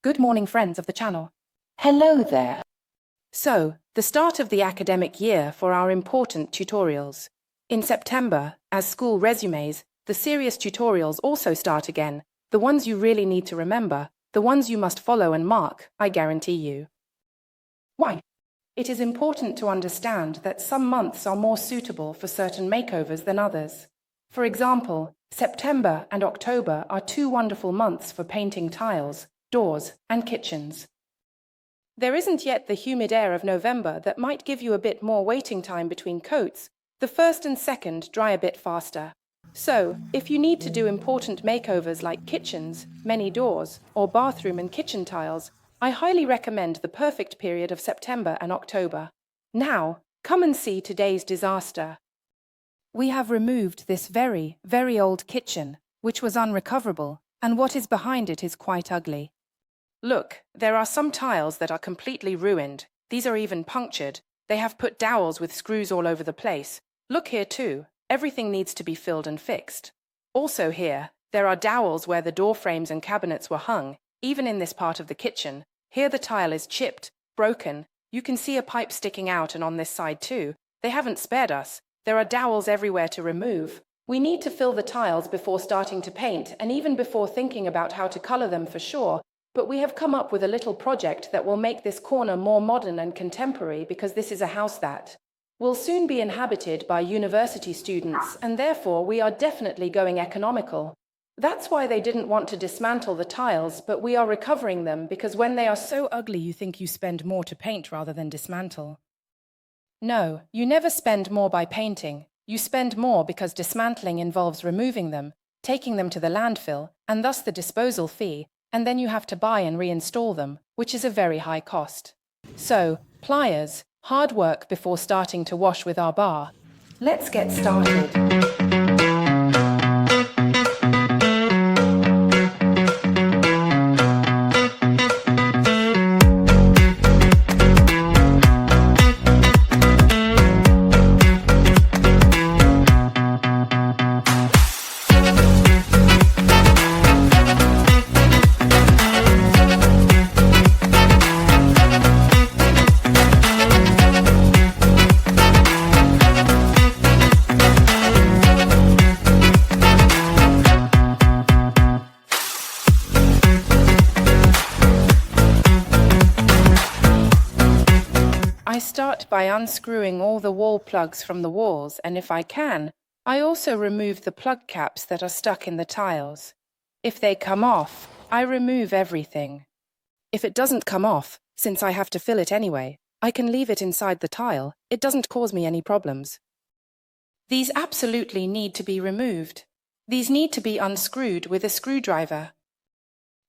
Good morning, friends of the channel. Hello there. So, the start of the academic year for our important tutorials. In September, as school resumes, the serious tutorials also start again, the ones you really need to remember, the ones you must follow and mark, I guarantee you. Why? It is important to understand that some months are more suitable for certain makeovers than others. For example, September and October are two wonderful months for painting tiles, doors, and kitchens. There isn't yet the humid air of November that might give you a bit more waiting time between coats. The first and second dry a bit faster. So, if you need to do important makeovers like kitchens, many doors, or bathroom and kitchen tiles, I highly recommend the perfect period of September and October. Now, come and see today's disaster. We have removed this very, very old kitchen, which was unrecoverable, and what is behind it is quite ugly. Look, there are some tiles that are completely ruined. These are even punctured. They have put dowels with screws all over the place. Look here too. Everything needs to be filled and fixed. Also here, there are dowels where the door frames and cabinets were hung, even in this part of the kitchen. Here the tile is chipped, broken. You can see a pipe sticking out, and on this side too. They haven't spared us. There are dowels everywhere to remove. We need to fill the tiles before starting to paint, and even before thinking about how to color them for sure. But we have come up with a little project that will make this corner more modern and contemporary, because this is a house that will soon be inhabited by university students, and therefore we are definitely going economical. That's why they didn't want to dismantle the tiles, but we are recovering them because when they are so ugly you think you spend more to paint rather than dismantle. No, you never spend more by painting. You spend more because dismantling involves removing them, taking them to the landfill, and thus the disposal fee, and then you have to buy and reinstall them, which is a very high cost. So, pliers, hard work before starting to wash with our bar. Let's get started. I start by unscrewing all the wall plugs from the walls, and if I can, I also remove the plug caps that are stuck in the tiles. If they come off, I remove everything. If it doesn't come off, since I have to fill it anyway, I can leave it inside the tile. It doesn't cause me any problems. These absolutely need to be removed. These need to be unscrewed with a screwdriver.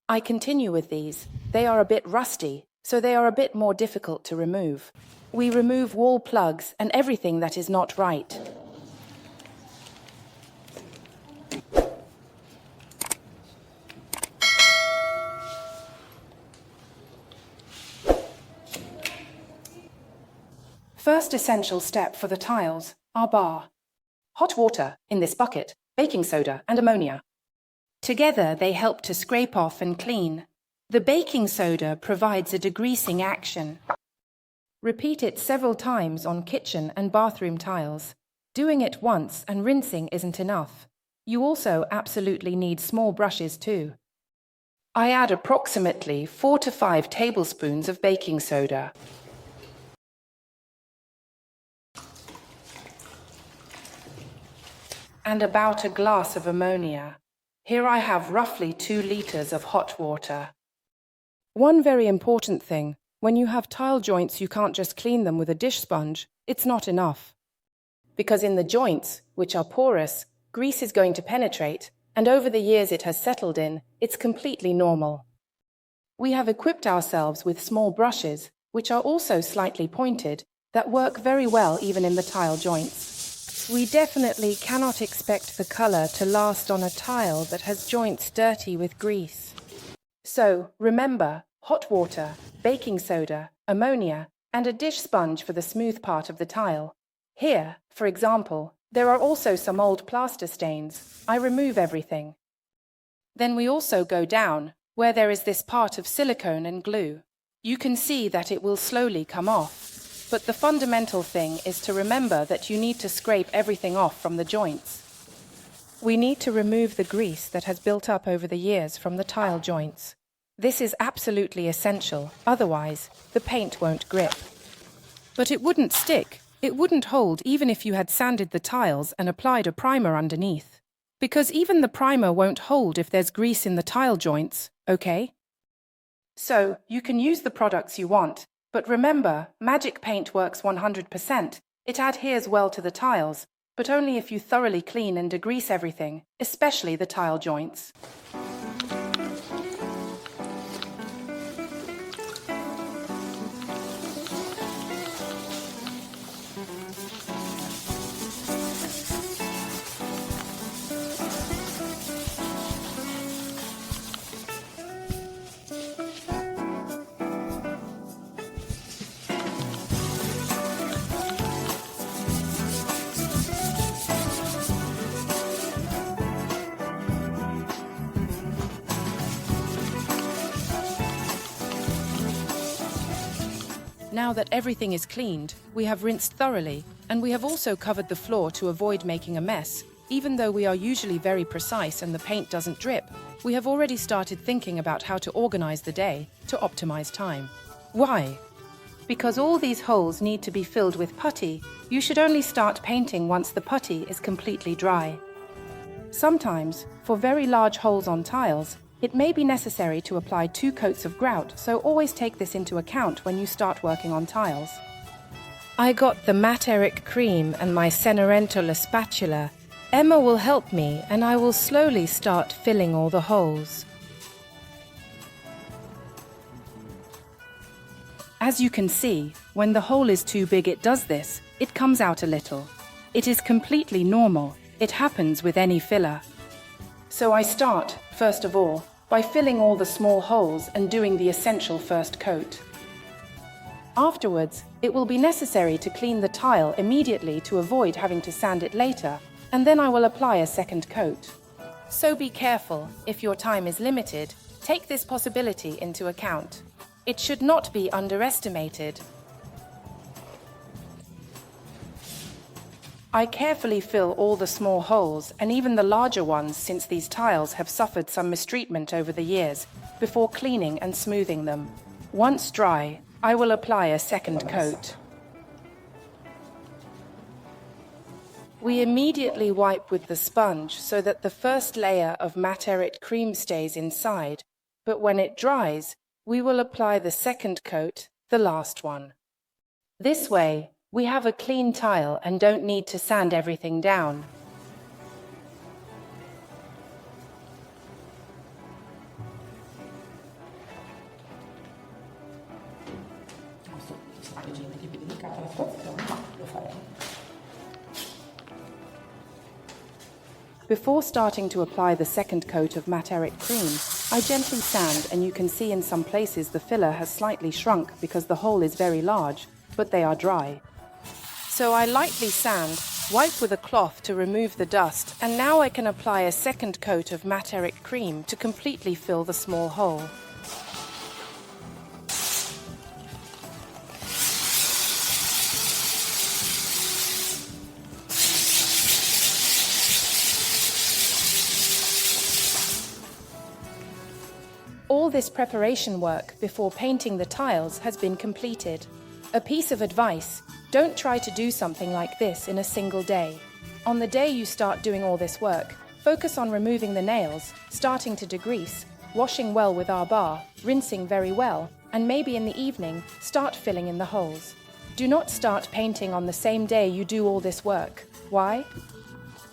I continue with these. They are a bit rusty, so they are a bit more difficult to remove. We remove wall plugs and everything that is not right. First essential step for the tiles, our bar. Hot water, in this bucket, baking soda and ammonia. Together they help to scrape off and clean. The baking soda provides a degreasing action. Repeat it several times on kitchen and bathroom tiles. Doing it once and rinsing isn't enough. You also absolutely need small brushes too. I add approximately 4 to 5 tablespoons of baking soda. And about a glass of ammonia. Here I have roughly 2 liters of hot water. One very important thing, when you have tile joints you can't just clean them with a dish sponge. It's not enough. Because in the joints, which are porous, grease is going to penetrate, and over the years it has settled in. It's completely normal. We have equipped ourselves with small brushes, which are also slightly pointed, that work very well even in the tile joints. We definitely cannot expect the color to last on a tile that has joints dirty with grease. So, remember, hot water, baking soda, ammonia, and a dish sponge for the smooth part of the tile. Here, for example, there are also some old plaster stains. I remove everything. Then we also go down, where there is this part of silicone and glue. You can see that it will slowly come off. But the fundamental thing is to remember that you need to scrape everything off from the joints. We need to remove the grease that has built up over the years from the tile joints. This is absolutely essential, otherwise the paint won't grip. But it wouldn't stick, it wouldn't hold even if you had sanded the tiles and applied a primer underneath. Because even the primer won't hold if there's grease in the tile joints, okay? So, you can use the products you want, but remember, Magic Paint works 100%. It adheres well to the tiles, but only if you thoroughly clean and degrease everything, especially the tile joints. Now that everything is cleaned, we have rinsed thoroughly, and we have also covered the floor to avoid making a mess. Even though we are usually very precise and the paint doesn't drip, we have already started thinking about how to organize the day to optimize time. Why? Because all these holes need to be filled with putty. You should only start painting once the putty is completely dry. Sometimes, for very large holes on tiles, it may be necessary to apply 2 coats of grout, so always take this into account when you start working on tiles. I got the Materic Cream and my Cenerentola spatula. Emma will help me and I will slowly start filling all the holes. As you can see, when the hole is too big it does this, it comes out a little. It is completely normal, it happens with any filler. So I start, first of all, by filling all the small holes and doing the essential first coat. Afterwards, it will be necessary to clean the tile immediately to avoid having to sand it later, and then I will apply a second coat. So be careful, if your time is limited, take this possibility into account. It should not be underestimated. I carefully fill all the small holes and even the larger ones since these tiles have suffered some mistreatment over the years before cleaning and smoothing them. Once dry, I will apply a second coat. We immediately wipe with the sponge so that the first layer of Materic Cream stays inside, but when it dries, we will apply the second coat, the last one. This way, we have a clean tile and don't need to sand everything down. Before starting to apply the second coat of Materic Cream, I gently sand, and you can see in some places the filler has slightly shrunk because the hole is very large, but they are dry. So I lightly sand, wipe with a cloth to remove the dust, and now I can apply a second coat of Materic Cream to completely fill the small hole. All this preparation work before painting the tiles has been completed. A piece of advice: don't try to do something like this in a single day. On the day you start doing all this work, focus on removing the nails, starting to degrease, washing well with our bar, rinsing very well, and maybe in the evening, start filling in the holes. Do not start painting on the same day you do all this work. Why?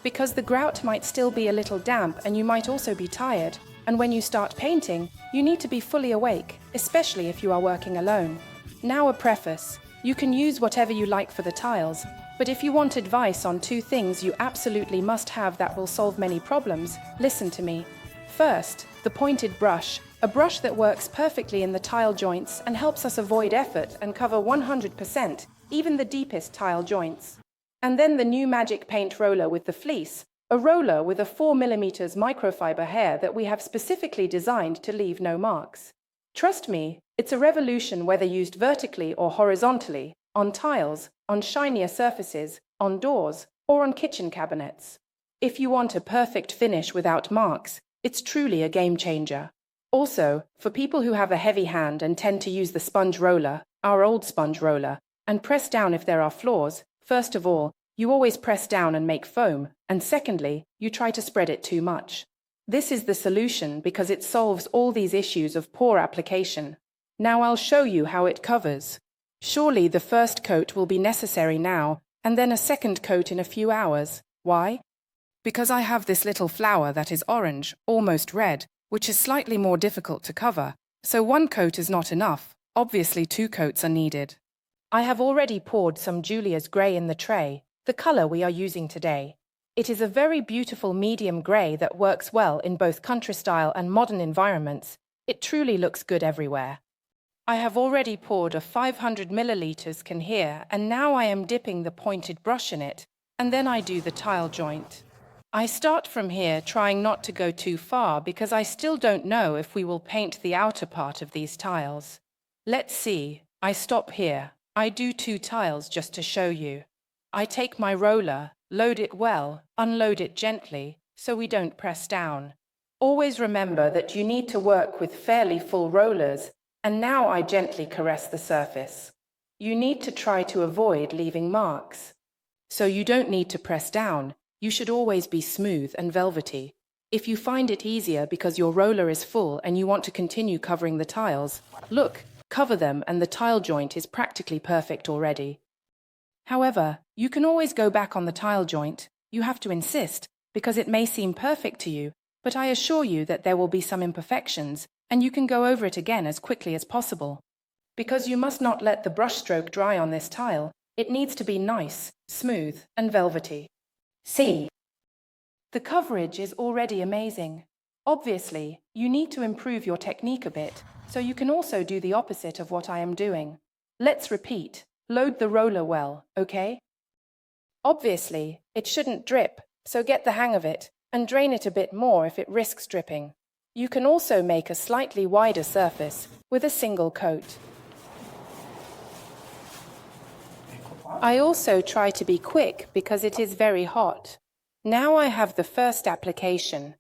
Because the grout might still be a little damp and you might also be tired, and when you start painting, you need to be fully awake, especially if you are working alone. Now a preface. You can use whatever you like for the tiles, but if you want advice on 2 things you absolutely must have that will solve many problems, listen to me. First, the pointed brush, a brush that works perfectly in the tile joints and helps us avoid effort and cover 100%, even the deepest tile joints. And then the new Magic Paint roller with the fleece, A roller with a 4mm microfiber hair that we have specifically designed to leave no marks. Trust me, it's a revolution whether used vertically or horizontally, on tiles, on shinier surfaces, on doors, or on kitchen cabinets. If you want a perfect finish without marks, it's truly a game changer. Also, for people who have a heavy hand and tend to use the sponge roller, our old sponge roller, and press down if there are flaws, first of all, you always press down and make foam, and secondly, you try to spread it too much. This is the solution because it solves all these issues of poor application. Now I'll show you how it covers. Surely the first coat will be necessary now, and then a second coat in a few hours. Why? Because I have this little flower that is orange, almost red, which is slightly more difficult to cover, so one coat is not enough. Obviously 2 coats are needed. I have already poured some Giulia's grey in the tray, the colour we are using today. It is a very beautiful medium grey that works well in both country style and modern environments. It truly looks good everywhere. I have already poured a 500 milliliters can here, and now I am dipping the pointed brush in it, and then I do the tile joint. I start from here, trying not to go too far because I still don't know if we will paint the outer part of these tiles. Let's see. I stop here. I do 2 tiles just to show you. I take my roller, load it well, unload it gently, so we don't press down. Always remember that you need to work with fairly full rollers, and now I gently caress the surface. You need to try to avoid leaving marks. So you don't need to press down. You should always be smooth and velvety. If you find it easier because your roller is full and you want to continue covering the tiles, look, cover them and the tile joint is practically perfect already. However, you can always go back on the tile joint. You have to insist, because it may seem perfect to you, but I assure you that there will be some imperfections, and you can go over it again as quickly as possible. Because you must not let the brushstroke dry on this tile, it needs to be nice, smooth, and velvety. See? The coverage is already amazing. Obviously, you need to improve your technique a bit, so you can also do the opposite of what I am doing. Let's repeat. Load the roller well, okay? Obviously, it shouldn't drip, so get the hang of it, and drain it a bit more if it risks dripping. You can also make a slightly wider surface with a single coat. I also try to be quick because it is very hot. Now I have the first application.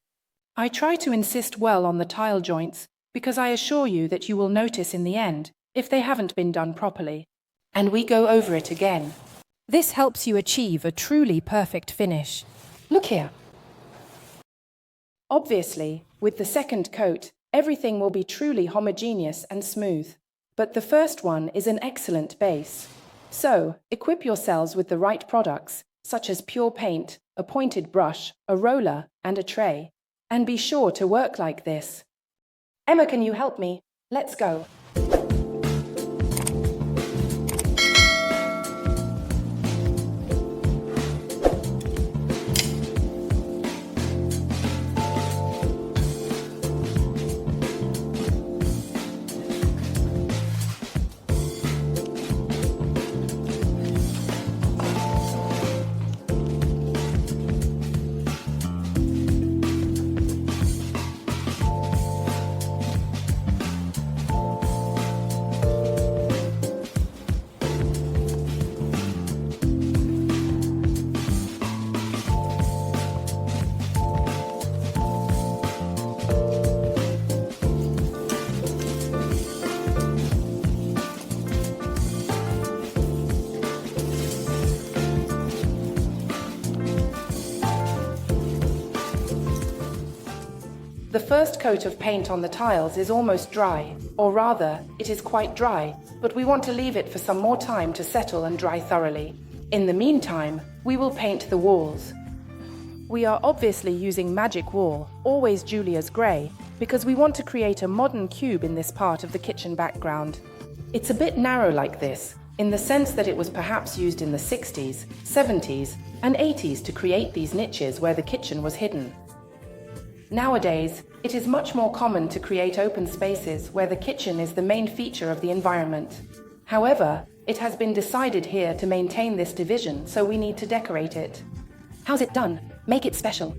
I try to insist well on the tile joints because I assure you that you will notice in the end if they haven't been done properly. And we go over it again. This helps you achieve a truly perfect finish. Look here. Obviously, with the second coat, everything will be truly homogeneous and smooth. But the first one is an excellent base. So, equip yourselves with the right products, such as pure paint, a pointed brush, a roller, and a tray. And be sure to work like this. Emma, can you help me? Let's go. The first coat of paint on the tiles is almost dry, or rather, it is quite dry, but we want to leave it for some more time to settle and dry thoroughly. In the meantime, we will paint the walls. We are obviously using Magic Wall, always Giulia's grey, because we want to create a modern cube in this part of the kitchen background. It's a bit narrow like this, in the sense that it was perhaps used in the 60s, 70s, and 80s to create these niches where the kitchen was hidden. Nowadays, it is much more common to create open spaces where the kitchen is the main feature of the environment. However, it has been decided here to maintain this division, so we need to decorate it. How's it done? Make it special.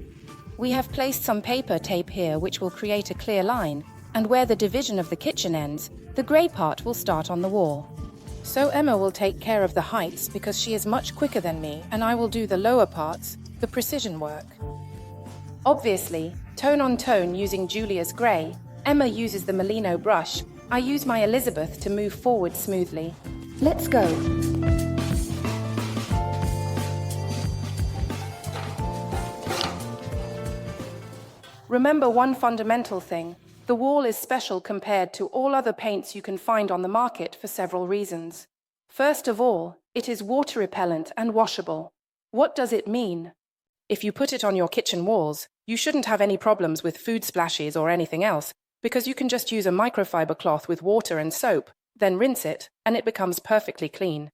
We have placed some paper tape here which will create a clear line, and where the division of the kitchen ends, the grey part will start on the wall. So Emma will take care of the heights because she is much quicker than me, and I will do the lower parts, the precision work. Obviously, tone on tone using Giulia's grey, Emma uses the Merino brush, I use my Elizabeth to move forward smoothly. Let's go. Remember one fundamental thing. The wall is special compared to all other paints you can find on the market for several reasons. First of all, it is water repellent and washable. What does it mean? If you put it on your kitchen walls, you shouldn't have any problems with food splashes or anything else, because you can just use a microfiber cloth with water and soap, then rinse it, and it becomes perfectly clean.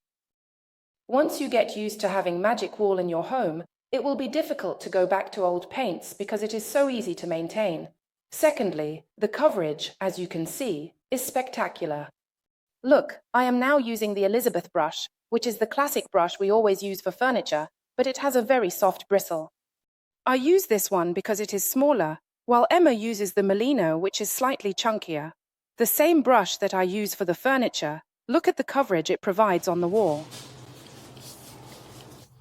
Once you get used to having Magic Wall in your home, it will be difficult to go back to old paints because it is so easy to maintain. Secondly, the coverage, as you can see, is spectacular. Look, I am now using the Elizabeth brush, which is the classic brush we always use for furniture, but it has a very soft bristle. I use this one because it is smaller, while Emma uses the Merino, which is slightly chunkier. The same brush that I use for the furniture, look at the coverage it provides on the wall.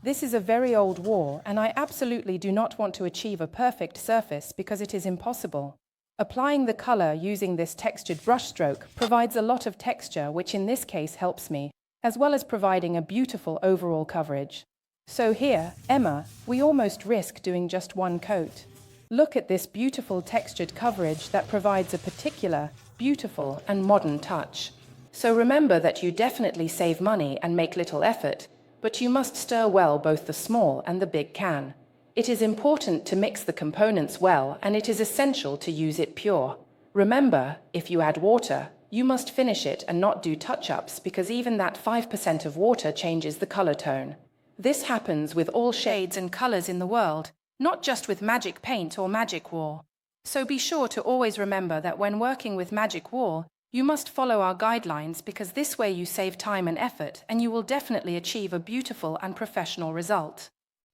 This is a very old wall, and I absolutely do not want to achieve a perfect surface because it is impossible. Applying the color using this textured brushstroke provides a lot of texture, which in this case helps me, as well as providing a beautiful overall coverage. So here, Emma, we almost risk doing just one coat. Look at this beautiful textured coverage that provides a particular, beautiful and modern touch. So remember that you definitely save money and make little effort, but you must stir well both the small and the big can. It is important to mix the components well, and it is essential to use it pure. Remember, if you add water, you must finish it and not do touch-ups because even that 5% of water changes the color tone. This happens with all shades and colors in the world, not just with Magic Paint or Magic Wall. So be sure to always remember that when working with Magic Wall, you must follow our guidelines because this way you save time and effort and you will definitely achieve a beautiful and professional result.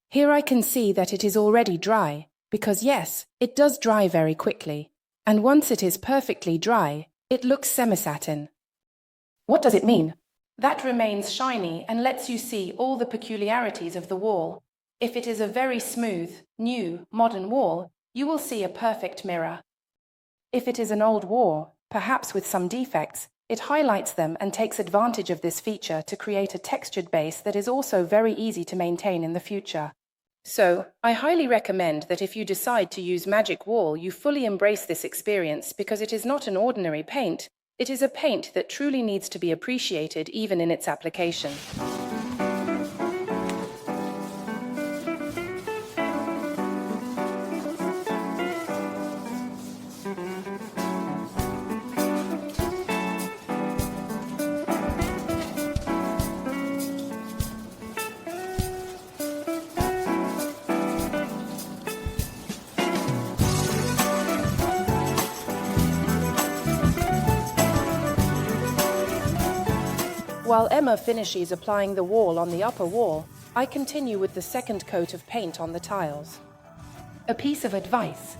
Here I can see that it is already dry because yes, it does dry very quickly. And once it is perfectly dry, it looks semi-satin. What does it mean? That remains shiny and lets you see all the peculiarities of the wall. If it is a very smooth, new, modern wall, you will see a perfect mirror. If it is an old wall, perhaps with some defects, it highlights them and takes advantage of this feature to create a textured base that is also very easy to maintain in the future. So, I highly recommend that if you decide to use Magic Wall, you fully embrace this experience because it is not an ordinary paint, it is a paint that truly needs to be appreciated even in its application. While Emma finishes applying the wall on the upper wall, I continue with the second coat of paint on the tiles. A piece of advice.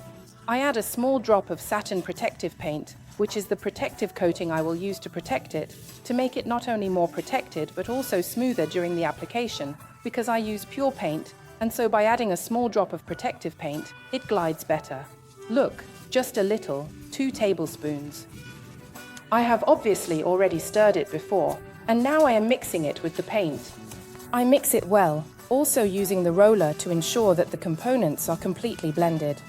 I add a small drop of satin protective paint, which is the protective coating I will use to protect it, to make it not only more protected but also smoother during the application, because I use pure paint, and so by adding a small drop of protective paint, it glides better. Look, just a little, 2 tablespoons. I have obviously already stirred it before, and now I am mixing it with the paint. I mix it well, also using the roller to ensure that the components are completely blended.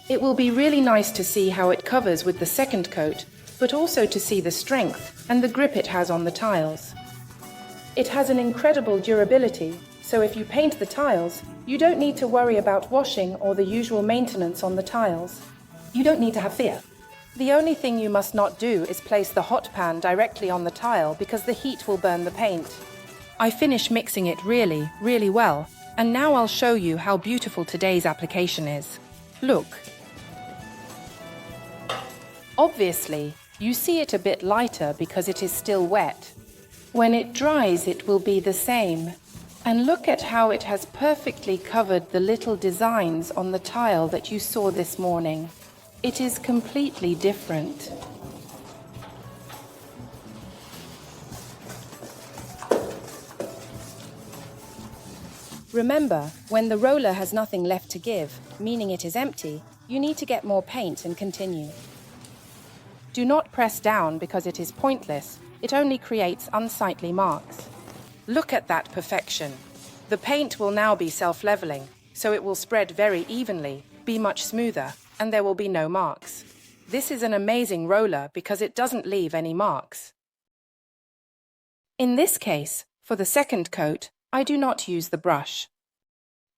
It will be really nice to see how it covers with the second coat, but also to see the strength and the grip it has on the tiles. It has an incredible durability, so if you paint the tiles, you don't need to worry about washing or the usual maintenance on the tiles. You don't need to have fear. The only thing you must not do is place the hot pan directly on the tile because the heat will burn the paint. I finish mixing it really, really well, and now I'll show you how beautiful today's application is. Look. Obviously, you see it a bit lighter because it is still wet. When it dries, it will be the same. And look at how it has perfectly covered the little designs on the tile that you saw this morning. It is completely different. Remember, when the roller has nothing left to give, meaning it is empty, you need to get more paint and continue. Do not press down because it is pointless. It only creates unsightly marks. Look at that perfection. The paint will now be self-leveling, so it will spread very evenly, be much smoother, and there will be no marks. This is an amazing roller because it doesn't leave any marks. In this case, for the second coat, I do not use the brush.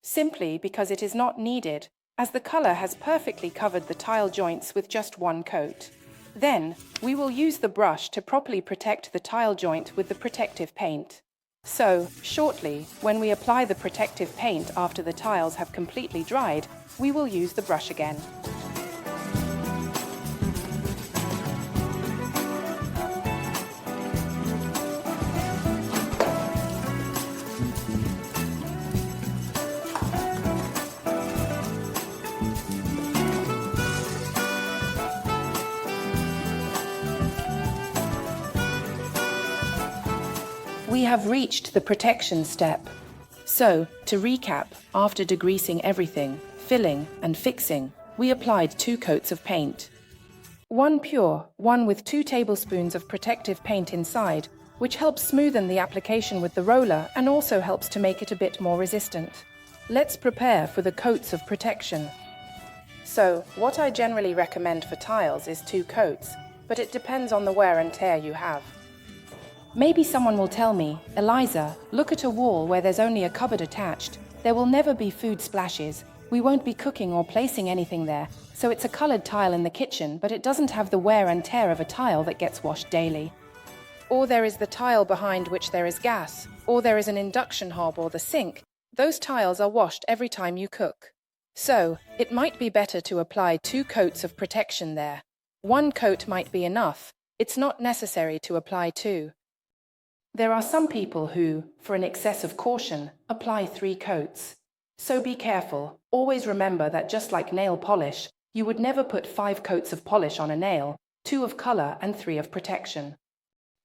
Simply because it is not needed, as the color has perfectly covered the tile joints with just one coat. Then, we will use the brush to properly protect the tile joint with the protective paint. So, shortly, when we apply the protective paint after the tiles have completely dried, we will use the brush again. We have reached the protection step. So, to recap, after degreasing everything, filling and fixing, we applied 2 coats of paint. One pure, one with 2 tablespoons of protective paint inside, which helps smoothen the application with the roller and also helps to make it a bit more resistant. Let's prepare for the coats of protection. So, what I generally recommend for tiles is 2 coats, but it depends on the wear and tear you have. Maybe someone will tell me, Eliza, look at a wall where there's only a cupboard attached. There will never be food splashes. We won't be cooking or placing anything there, so it's a colored tile in the kitchen, but it doesn't have the wear and tear of a tile that gets washed daily. Or there is the tile behind which there is gas, or there is an induction hob or the sink. Those tiles are washed every time you cook. So, it might be better to apply 2 coats of protection there. 1 coat might be enough. It's not necessary to apply 2. There are some people who, for an excess of caution, apply 3 coats. So be careful. Always remember that just like nail polish, you would never put 5 coats of polish on a nail, 2 of color and 3 of protection.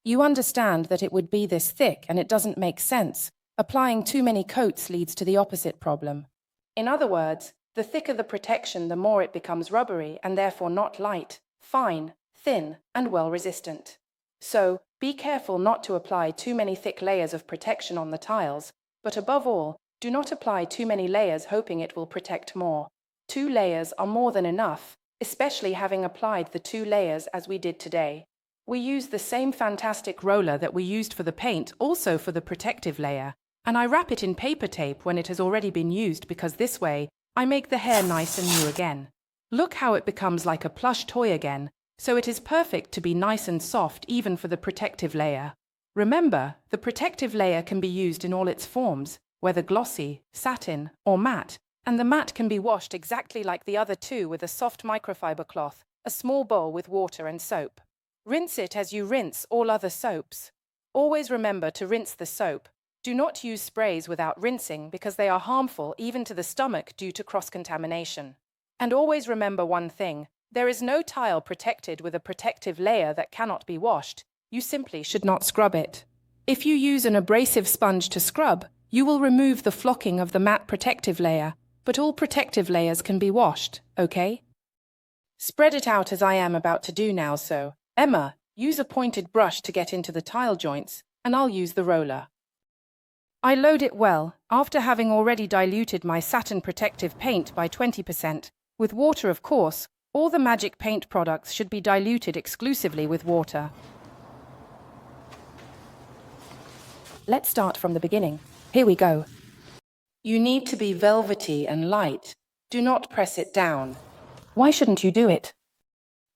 You understand that it would be this thick and it doesn't make sense. Applying too many coats leads to the opposite problem. In other words, the thicker the protection, the more it becomes rubbery and therefore not light, fine, thin, and well resistant. So, be careful not to apply too many thick layers of protection on the tiles, but above all, do not apply too many layers hoping it will protect more. 2 layers are more than enough, especially having applied the 2 layers as we did today. We use the same fantastic roller that we used for the paint also for the protective layer, and I wrap it in paper tape when it has already been used because this way, I make the hair nice and new again. Look how it becomes like a plush toy again. So it is perfect to be nice and soft even for the protective layer. Remember, the protective layer can be used in all its forms, whether glossy, satin, or matte, and the matte can be washed exactly like the other 2 with a soft microfiber cloth, a small bowl with water and soap. Rinse it as you rinse all other soaps. Always remember to rinse the soap. Do not use sprays without rinsing because they are harmful even to the stomach due to cross-contamination. And always remember one thing. There is no tile protected with a protective layer that cannot be washed. You simply should not scrub it. If you use an abrasive sponge to scrub, you will remove the flocking of the matte protective layer, but all protective layers can be washed, okay? Spread it out as I am about to do now, so, Emma, use a pointed brush to get into the tile joints, and I'll use the roller. I load it well, after having already diluted my satin protective paint by 20%, with water of course. All the Magic Paint products should be diluted exclusively with water. Let's start from the beginning. Here we go. You need to be velvety and light. Do not press it down. Why shouldn't you do it?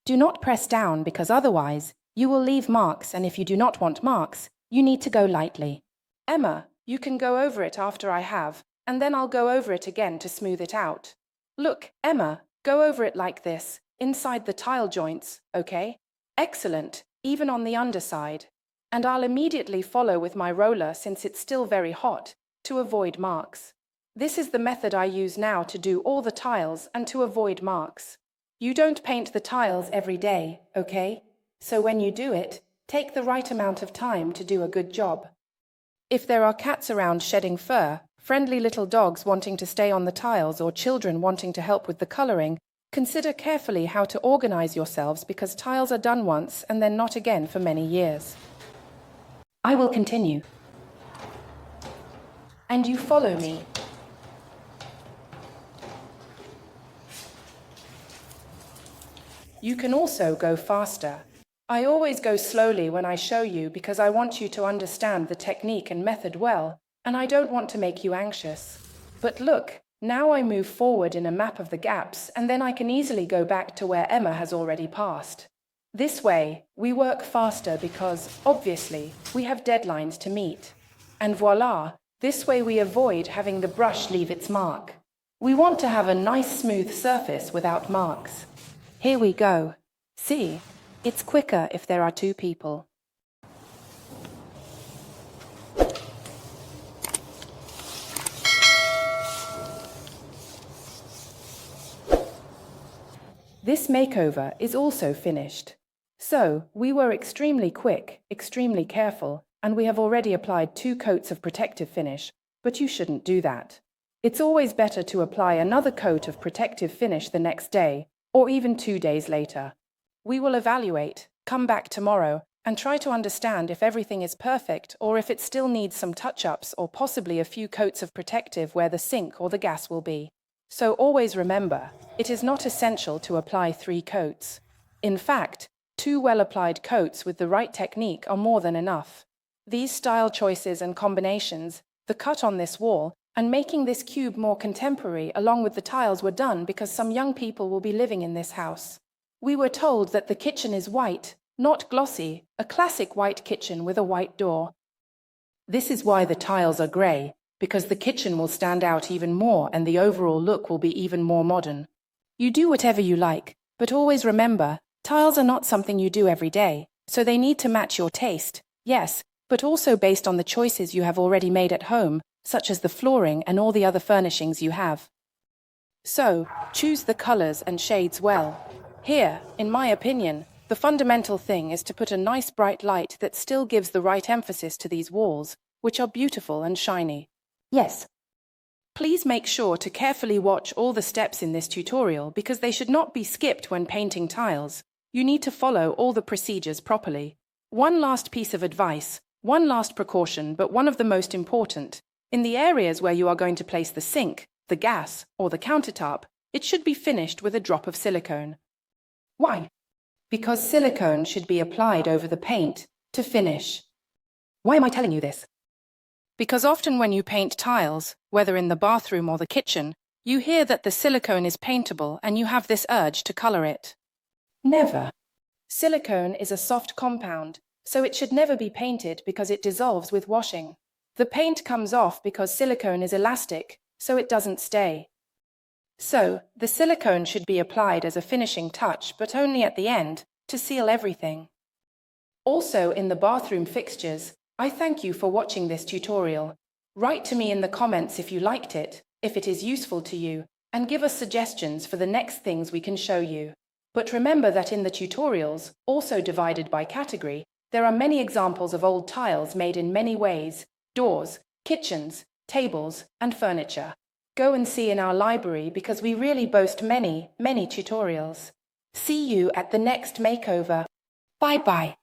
Do not press down because otherwise you will leave marks, and if you do not want marks, you need to go lightly. Emma, you can go over it after I have, and then I'll go over it again to smooth it out. Look, Emma, go over it like this, inside the tile joints, okay? Excellent, even on the underside. And I'll immediately follow with my roller since it's still very hot. to avoid marks. This is the method I use now to do all the tiles and to avoid marks. You don't paint the tiles every day, okay? So when you do it, take the right amount of time to do a good job. If there are cats around shedding fur, friendly little dogs wanting to stay on the tiles, or children wanting to help with the colouring, consider carefully how to organise yourselves, because tiles are done once and then not again for many years. I will continue. And you follow me. You can also go faster. I always go slowly when I show you because I want you to understand the technique and method well, and I don't want to make you anxious. But look, now I move forward in a map of the gaps, and then I can easily go back to where Emma has already passed. This way, we work faster because, obviously, we have deadlines to meet. And voila, this way we avoid having the brush leave its mark. We want to have a nice smooth surface without marks. Here we go. See? It's quicker if there are two people. This makeover is also finished. So, we were extremely quick, extremely careful, and we have already applied 2 coats of protective finish, but you shouldn't do that. It's always better to apply another coat of protective finish the next day, or even 2 days later. We will evaluate, come back tomorrow, and try to understand if everything is perfect or if it still needs some touch-ups or possibly a few coats of protective where the sink or the gas will be. So always remember, it is not essential to apply 3 coats. In fact, 2 well-applied coats with the right technique are more than enough. These style choices and combinations, the cut on this wall, and making this cube more contemporary along with the tiles were done because some young people will be living in this house. We were told that the kitchen is white, not glossy, a classic white kitchen with a white door. This is why the tiles are grey, because the kitchen will stand out even more and the overall look will be even more modern. You do whatever you like, but always remember, tiles are not something you do every day, so they need to match your taste, yes, but also based on the choices you have already made at home, such as the flooring and all the other furnishings you have. So, choose the colours and shades well. Here, in my opinion, the fundamental thing is to put a nice bright light that still gives the right emphasis to these walls, which are beautiful and shiny. Yes. Please make sure to carefully watch all the steps in this tutorial because they should not be skipped when painting tiles. You need to follow all the procedures properly. One last piece of advice, one last precaution, but one of the most important. In the areas where you are going to place the sink, the gas, or the countertop, it should be finished with a drop of silicone. Why? Because silicone should be applied over the paint to finish. Why am I telling you this? Because often when you paint tiles, whether in the bathroom or the kitchen, you hear that the silicone is paintable and you have this urge to colour it. Never. Silicone is a soft compound, so it should never be painted because it dissolves with washing. The paint comes off because silicone is elastic, so it doesn't stay. So, the silicone should be applied as a finishing touch, but only at the end, to seal everything. Also, in the bathroom fixtures, I thank you for watching this tutorial. Write to me in the comments if you liked it, if it is useful to you, and give us suggestions for the next things we can show you. But remember that in the tutorials, also divided by category, there are many examples of old tiles made in many ways: doors, kitchens, tables, and furniture. Go and see in our library because we really boast many, many tutorials. See you at the next makeover. Bye-bye.